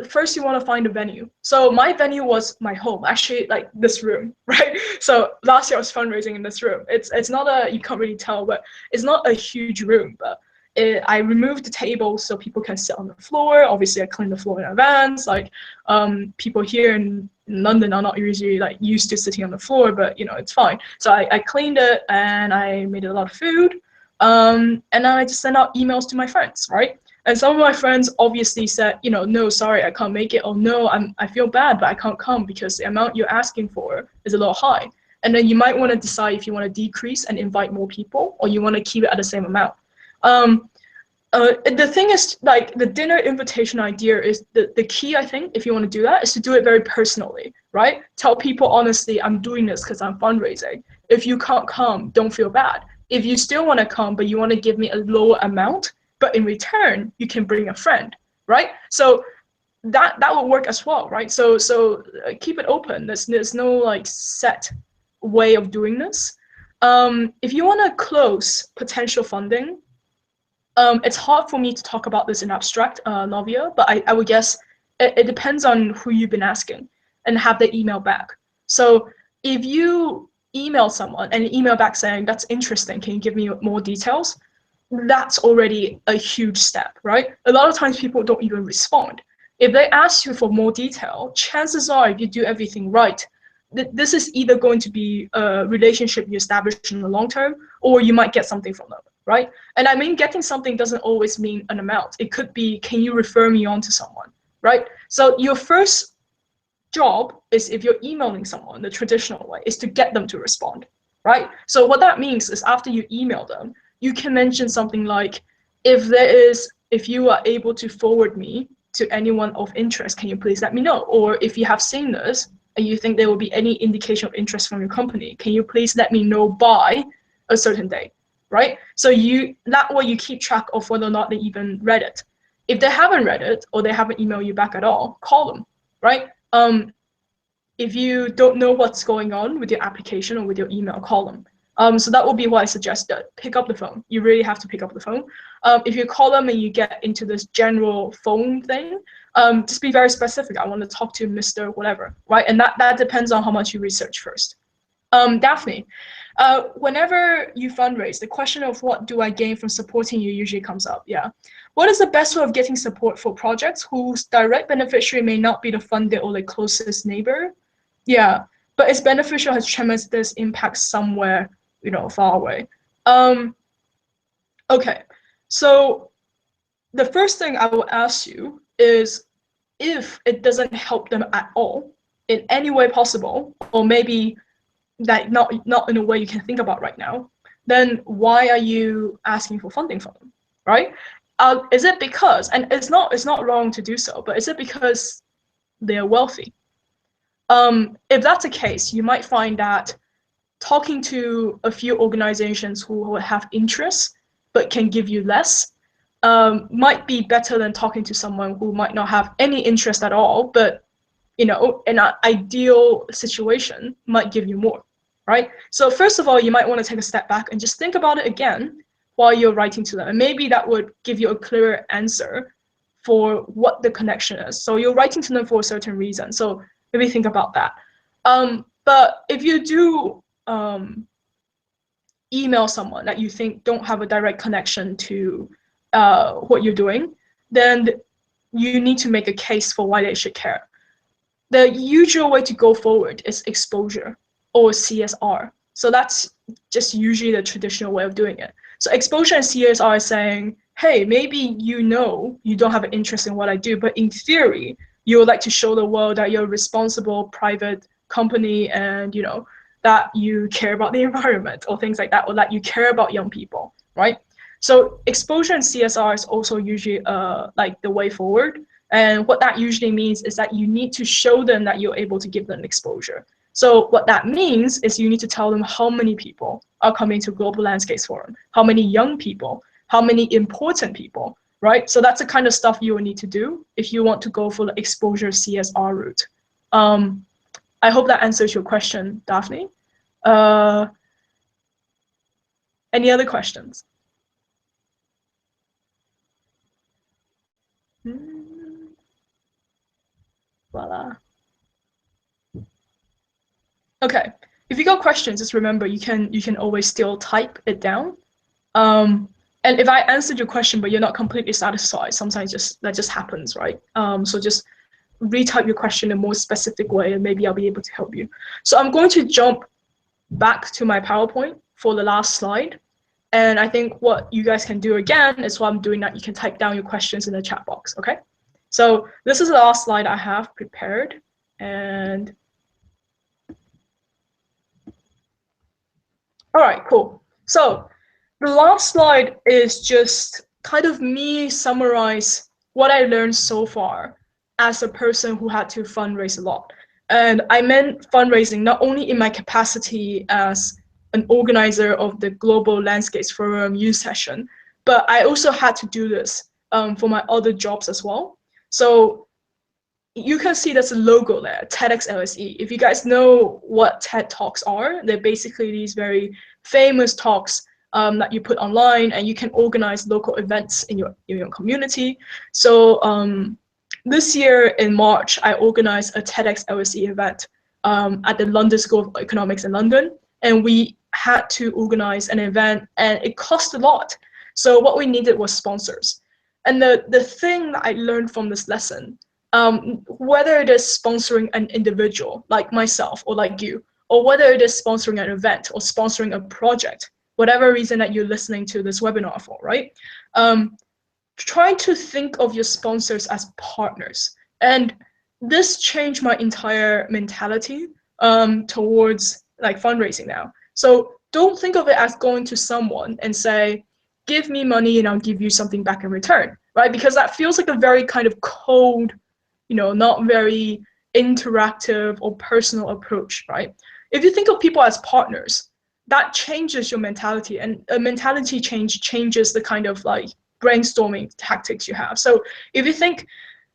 Speaker 2: first you want to find a venue. So my venue was my home, actually, like this room, right? So last year I was fundraising in this room. It's not a, you can't really tell, but it's not a huge room, but I removed the table so people can sit on the floor. Obviously I cleaned the floor in advance. Like people here in London are not usually like used to sitting on the floor, but you know, it's fine. So I cleaned it and I made a lot of food. And then I just sent out emails to my friends, right? And some of my friends obviously said, you know, no, sorry, I can't make it. Oh no, I feel bad, but I can't come because the amount you're asking for is a little high. And then you might want to decide if you want to decrease and invite more people, or you want to keep it at the same amount. The thing is, like, the dinner invitation idea is the key, I think, if you want to do that, is to do it very personally, right? Tell people, honestly, I'm doing this because I'm fundraising. If you can't come, don't feel bad. If you still want to come, but you want to give me a lower amount, but in return, you can bring a friend, right? So that will work as well, right? So keep it open. There's no like set way of doing this. If you want to close potential funding, it's hard for me to talk about this in abstract, Novia, but I would guess it depends on who you've been asking and have the email back. So if you email someone and email back saying, that's interesting, can you give me more details? That's already a huge step, right? A lot of times people don't even respond. If they ask you for more detail, chances are if you do everything right, this is either going to be a relationship you establish in the long term, or you might get something from them, right? And I mean, getting something doesn't always mean an amount. It could be, can you refer me on to someone, right? So your first job is, if you're emailing someone the traditional way, is to get them to respond, right? So what that means is after you email them, you can mention something like, if you are able to forward me to anyone of interest, can you please let me know? Or if you have seen this and you think there will be any indication of interest from your company, can you please let me know by a certain date, right? So that way you keep track of whether or not they even read it. If they haven't read it or they haven't emailed you back at all, call them, right? If you don't know what's going on with your application or with your email, call them. So that would be what I suggest, that pick up the phone. You really have to pick up the phone. If you call them and you get into this general phone thing, just be very specific. I want to talk to Mr. whatever, right? And that depends on how much you research first. Daphne, whenever you fundraise, the question of what do I gain from supporting you usually comes up, yeah. What is the best way of getting support for projects whose direct beneficiary may not be the funder or the closest neighbor? Yeah, but its beneficial has tremendous impact somewhere, you know, far away. Okay, so the first thing I will ask you is, if it doesn't help them at all in any way possible, or maybe that not in a way you can think about right now, then why are you asking for funding from them, right? Is it because, and it's not wrong to do so, but is it because they're wealthy? If that's the case, you might find that talking to a few organizations who have interests but can give you less might be better than talking to someone who might not have any interest at all, but you know, in an ideal situation might give you more, right? So first of all, you might want to take a step back and just think about it again while you're writing to them, and maybe that would give you a clearer answer for what the connection is. So you're writing to them for a certain reason, so maybe think about that. But if you do email someone that you think don't have a direct connection to what you're doing, then you need to make a case for why they should care. The usual way to go forward is exposure or CSR. So that's just usually the traditional way of doing it. So exposure and CSR is saying, hey, maybe you know you don't have an interest in what I do, but in theory, you would like to show the world that you're a responsible private company, and you know that you care about the environment or things like that, or that you care about young people, right? So exposure in CSR is also usually like the way forward. And what that usually means is that you need to show them that you're able to give them exposure. So what that means is you need to tell them how many people are coming to Global Landscapes Forum, how many young people, how many important people, right? So that's the kind of stuff you will need to do if you want to go for the exposure CSR route. I hope that answers your question, Daphne. Any other questions? Voila. Okay, if you got questions, just remember you can always still type it down. And if I answered your question but you're not completely satisfied, sometimes that just happens, right? So just retype your question in a more specific way, and maybe I'll be able to help you. So I'm going to jump back to my PowerPoint for the last slide. And I think what you guys can do again is while I'm doing that, you can type down your questions in the chat box, okay? So this is the last slide I have prepared. And all right, cool. So the last slide is just kind of me summarize what I learned so far as a person who had to fundraise a lot. And I meant fundraising not only in my capacity as an organizer of the Global Landscapes Forum youth session, but I also had to do this for my other jobs as well. So you can see there's a logo there, TEDx LSE. If you guys know what TED Talks are, they're basically these very famous talks that you put online, and you can organize local events in your community. So this year in March, I organized a TEDx LSE event at the London School of Economics in London, and we had to organize an event, and it cost a lot. So what we needed was sponsors. And the thing that I learned from this lesson, whether it is sponsoring an individual like myself or like you, or whether it is sponsoring an event or sponsoring a project, whatever reason that you're listening to this webinar for, right? Try to think of your sponsors as partners. And this changed my entire mentality towards like fundraising now. So don't think of it as going to someone and say, give me money and I'll give you something back in return, right? Because that feels like a very kind of cold, not very interactive or personal approach, right? If you think of people as partners, that changes your mentality, and a mentality change changes the kind of like brainstorming tactics you have. So if you think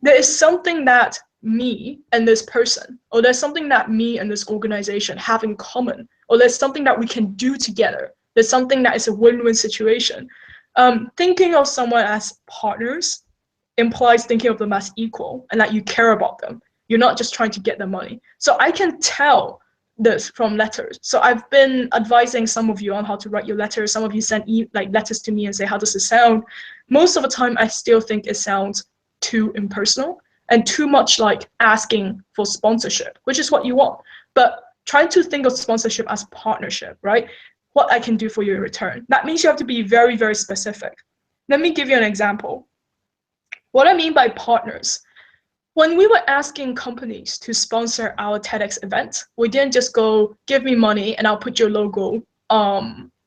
Speaker 2: there is something that me and this person, or there's something that me and this organization have in common, or there's something that we can do together, there's something that is a win-win situation, thinking of someone as partners implies thinking of them as equal and that you care about them. You're not just trying to get their money. So I can tell this from letters. So I've been advising some of you on how to write your letters. Some of you send letters to me and say, how does it sound? Most of the time, I still think it sounds too impersonal and too much like asking for sponsorship, which is what you want. But try to think of sponsorship as partnership, right? What I can do for you in return. That means you have to be very, very specific. Let me give you an example. What I mean by partners, when we were asking companies to sponsor our TEDx event, we didn't just go, give me money and I'll put your logo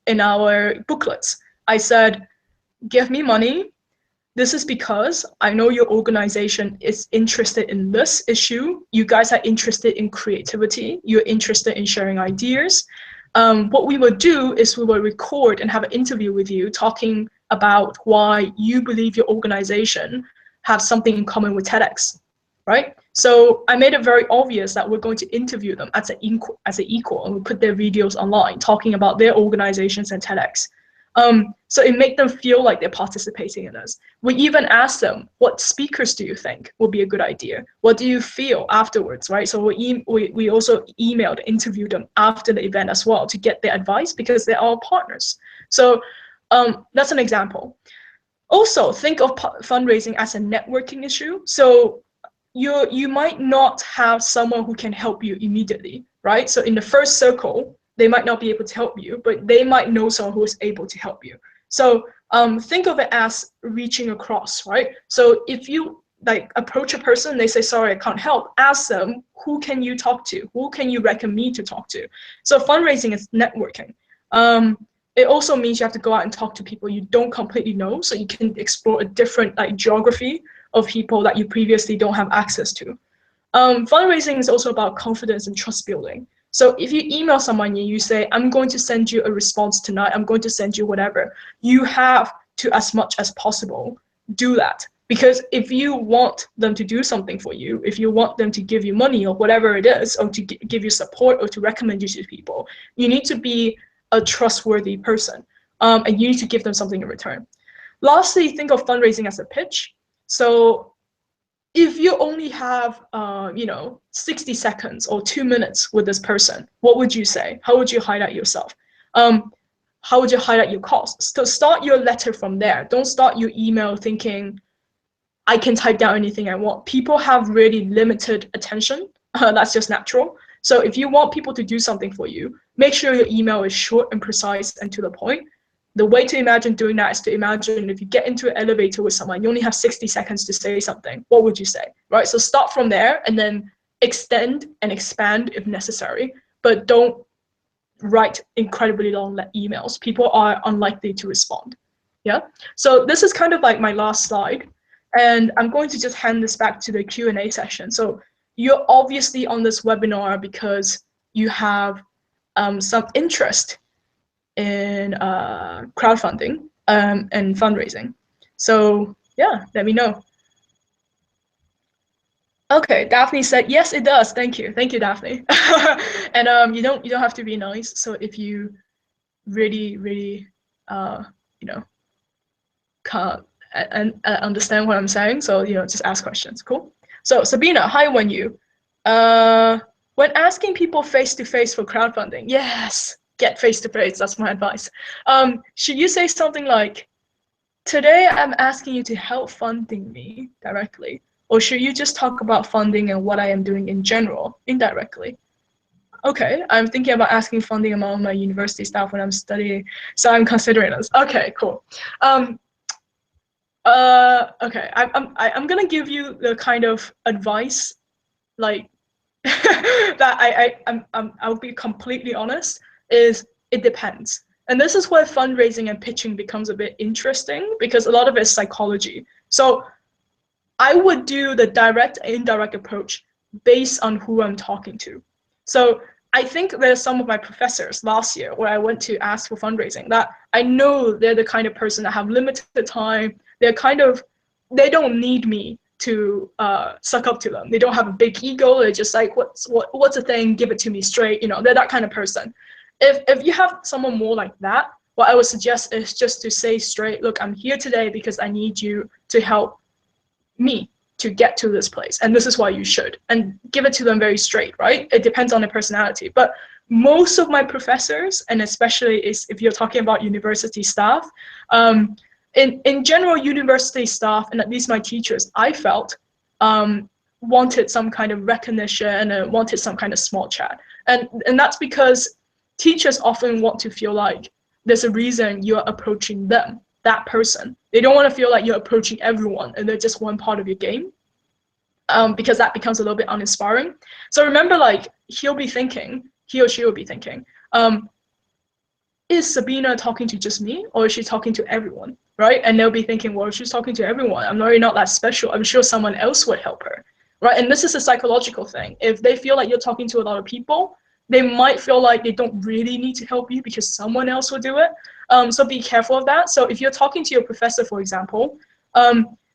Speaker 2: in our booklets. I said, give me money. This is because I know your organization is interested in this issue. You guys are interested in creativity. You're interested in sharing ideas. What we will do is we will record and have an interview with you talking about why you believe your organization has something in common with TEDx, right? So I made it very obvious that we're going to interview them as an equal, and we put their videos online talking about their organizations and TEDx. So it made them feel like they're participating in this. We even asked them, what speakers do you think would be a good idea? What do you feel afterwards, right? So we also emailed, interviewed them after the event as well to get their advice, because they're our partners. So that's an example. Also, think of fundraising as a networking issue. So you might not have someone who can help you immediately, right? So in the first circle, they might not be able to help you, but they might know someone who is able to help you. So think of it as reaching across, right? So if you like approach a person, they say, sorry, I can't help, ask them, who can you talk to? Who can you recommend me to talk to? So fundraising is networking. It also means you have to go out and talk to people you don't completely know, so you can explore a different like geography of people that you previously don't have access to. Fundraising is also about confidence and trust building. So if you email someone and you say, I'm going to send you a response tonight, I'm going to send you whatever, you have to, as much as possible, do that. Because if you want them to do something for you, if you want them to give you money or whatever it is, or to give you support or to recommend you to people, you need to be a trustworthy person, and you need to give them something in return. Lastly, think of fundraising as a pitch. So if you only have 60 seconds or 2 minutes with this person, what would you say? How would you highlight yourself? How would you highlight your cause? So start your letter from there. Don't start your email thinking, I can type down anything I want. People have really limited attention. That's just natural. So if you want people to do something for you, make sure your email is short and precise and to the point. The way to imagine doing that is to imagine if you get into an elevator with someone, you only have 60 seconds to say something. What would you say, right? So start from there and then extend and expand if necessary, but don't write incredibly long emails. People are unlikely to respond. Yeah. So this is kind of like my last slide. And I'm going to just hand this back to the Q&A session. So you're obviously on this webinar because you have some interest in crowdfunding and fundraising. So yeah, let me know. Okay, Daphne said, yes, it does. Thank you, Daphne. And you don't have to be nice. So if you really can't understand what I'm saying, so just ask questions. Cool. So Sabina, hi, when asking people face to face for crowdfunding, yes, get face to face. That's my advice. Should you say something like, today I'm asking you to help funding me directly, or should you just talk about funding and what I am doing in general, indirectly? Okay, I'm thinking about asking funding among my university staff when I'm studying, so I'm considering this. Okay, cool. Okay, I'm gonna give you the kind of advice, like that I'll be completely honest, is it depends. And this is where fundraising and pitching becomes a bit interesting, because a lot of it is psychology. So I would do the direct and indirect approach based on who I'm talking to. So I think there's some of my professors last year where I went to ask for fundraising that I know they're the kind of person that have limited time. They don't need me to suck up to them. They don't have a big ego. They're just like, what's the thing? Give it to me straight. They're that kind of person. If you have someone more like that, what I would suggest is just to say straight, look, I'm here today because I need you to help me to get to this place, and this is why you should, and give it to them very straight, right? It depends on their personality, but most of my professors, and especially if you're talking about university staff, in general, university staff, and at least my teachers, I felt wanted some kind of recognition and wanted some kind of small chat, and that's because teachers often want to feel like there's a reason you're approaching them, that person. They don't want to feel like you're approaching everyone and they're just one part of your game, because that becomes a little bit uninspiring. So remember, like, he or she will be thinking, is Sabina talking to just me, or is she talking to everyone, right? And they'll be thinking, well, if she's talking to everyone, I'm really not that special. I'm sure someone else would help her, right? And this is a psychological thing. If they feel like you're talking to a lot of people, they might feel like they don't really need to help you because someone else will do it. So be careful of that. So if you're talking to your professor, for example,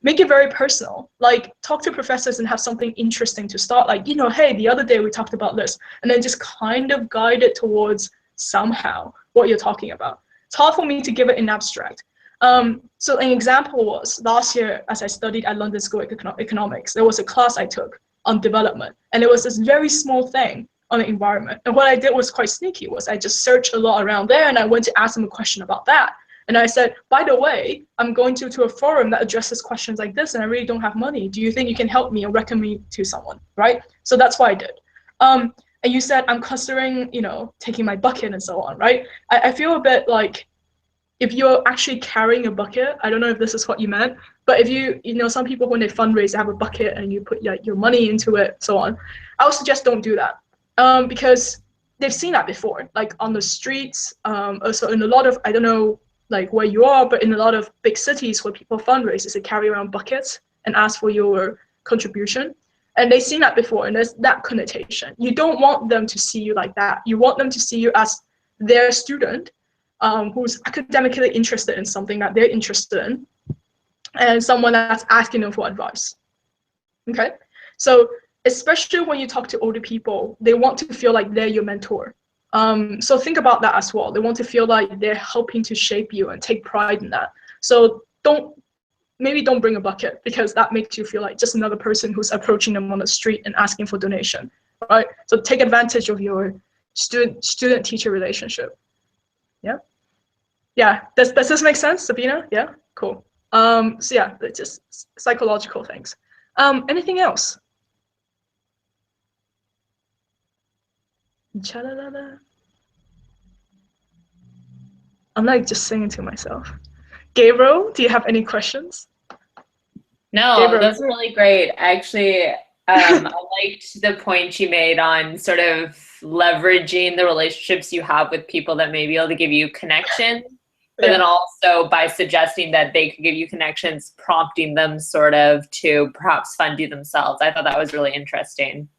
Speaker 2: make it very personal. Like, talk to professors and have something interesting to start. Like, hey, the other day we talked about this, and then just kind of guide it towards somehow what you're talking about. It's hard for me to give it in abstract. So an example was last year, as I studied at London School of Economics, there was a class I took on development, and it was this very small thing on the environment. And what I did was quite sneaky, was I just searched a lot around there, and I went to ask them a question about that. And I said, by the way, I'm going to a forum that addresses questions like this, and I really don't have money. Do you think you can help me or recommend me to someone, right? So that's what I did. And you said, I'm considering, taking my bucket and so on, right? I feel a bit like, if you're actually carrying a bucket, I don't know if this is what you meant, But if you know, some people when they fundraise, they have a bucket and you put your money into it, so on. I would suggest don't do that, because they've seen that before, like on the streets, also in a lot of, I don't know like where you are, but in a lot of big cities where people fundraise, is they carry around buckets and ask for your contribution. And they've seen that before, and there's that connotation. You don't want them to see you like that. You want them to see you as their student, who's academically interested in something that they're interested in, and someone that's asking them for advice. Okay? So especially when you talk to older people, they want to feel like they're your mentor. So think about that as well. They want to feel like they're helping to shape you and take pride in that. So maybe don't bring a bucket, because that makes you feel like just another person who's approaching them on the street and asking for donation, right? So take advantage of your student-teacher relationship. Yeah? Yeah, does this make sense, Sabina? Yeah, cool. So yeah, it's just psychological things. Anything else? Cha-la-la-la. I'm like just singing to myself. Gabriel, do you have any questions?
Speaker 1: No,
Speaker 2: Gabriel.
Speaker 1: those are really great. Actually, I liked the point you made on sort of leveraging the relationships you have with people that may be able to give you connections, but then also by suggesting that they could give you connections, prompting them sort of to perhaps fund you themselves. I thought that was really interesting.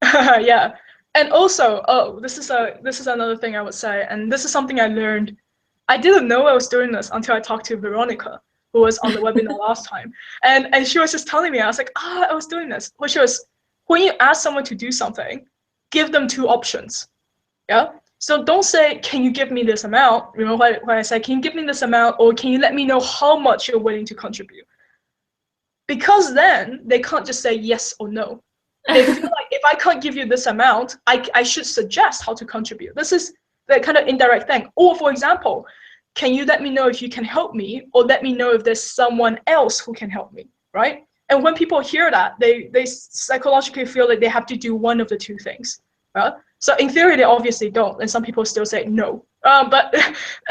Speaker 2: Yeah, and also, this is another thing I would say, and this is something I learned. I didn't know I was doing this until I talked to Veronica, who was on the webinar last time, and she was just telling me. I was like, I was doing this, which was when you ask someone to do something, give them two options. Yeah. So don't say, can you give me this amount? Remember when I said, can you give me this amount, or can you let me know how much you're willing to contribute? Because then they can't just say yes or no. They feel like if I can't give you this amount, I should suggest how to contribute. This is the kind of indirect thing. Or for example, can you let me know if you can help me, or let me know if there's someone else who can help me, right? And when people hear that, they psychologically feel like they have to do one of the two things. Right? So in theory, they obviously don't, and some people still say no. But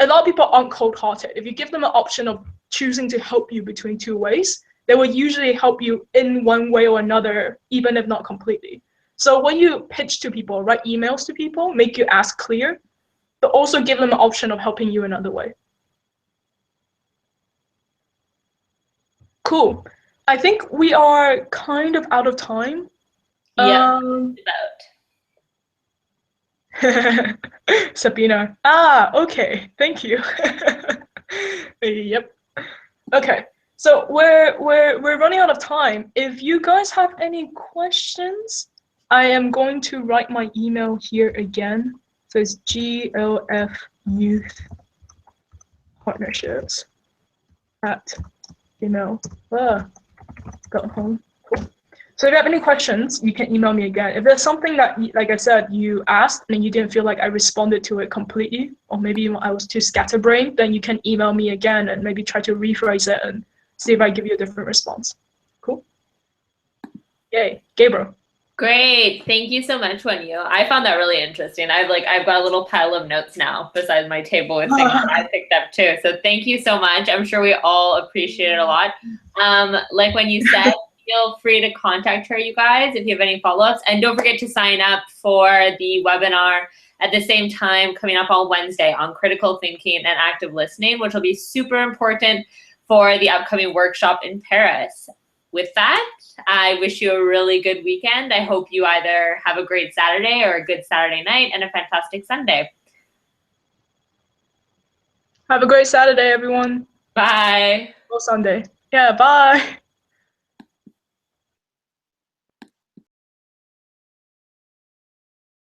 Speaker 2: a lot of people aren't cold-hearted. If you give them an option of choosing to help you between two ways, they will usually help you in one way or another, even if not completely. So when you pitch to people, write emails to people, make your ask clear, but also give them an option of helping you another way. Cool. I think we are kind of out of time.
Speaker 1: Yeah,
Speaker 2: Sabina. Okay. Thank you. Yep. Okay. So we're running out of time. If you guys have any questions, I am going to write my email here again. So it's GLF Youth Partnerships at email. Got home. Cool. So if you have any questions, you can email me again. If there's something that, like I said, you asked and you didn't feel like I responded to it completely, or maybe I was too scatterbrained, then you can email me again and maybe try to rephrase it and see if I give you a different response. Cool. Yay, Gabriel.
Speaker 1: Great. Thank you so much, Wenyu. I found that really interesting. I've got a little pile of notes now beside my table with things that I picked up too. So thank you so much. I'm sure we all appreciate it a lot. Like when you said, feel free to contact her, you guys, if you have any follow-ups. And don't forget to sign up for the webinar at the same time coming up on Wednesday on critical thinking and active listening, which will be super important for the upcoming workshop in Paris. With that, I wish you a really good weekend. I hope you either have a great Saturday or a good Saturday night and a fantastic Sunday.
Speaker 2: Have a great Saturday, everyone.
Speaker 1: Bye.
Speaker 2: Or Sunday. Yeah, bye.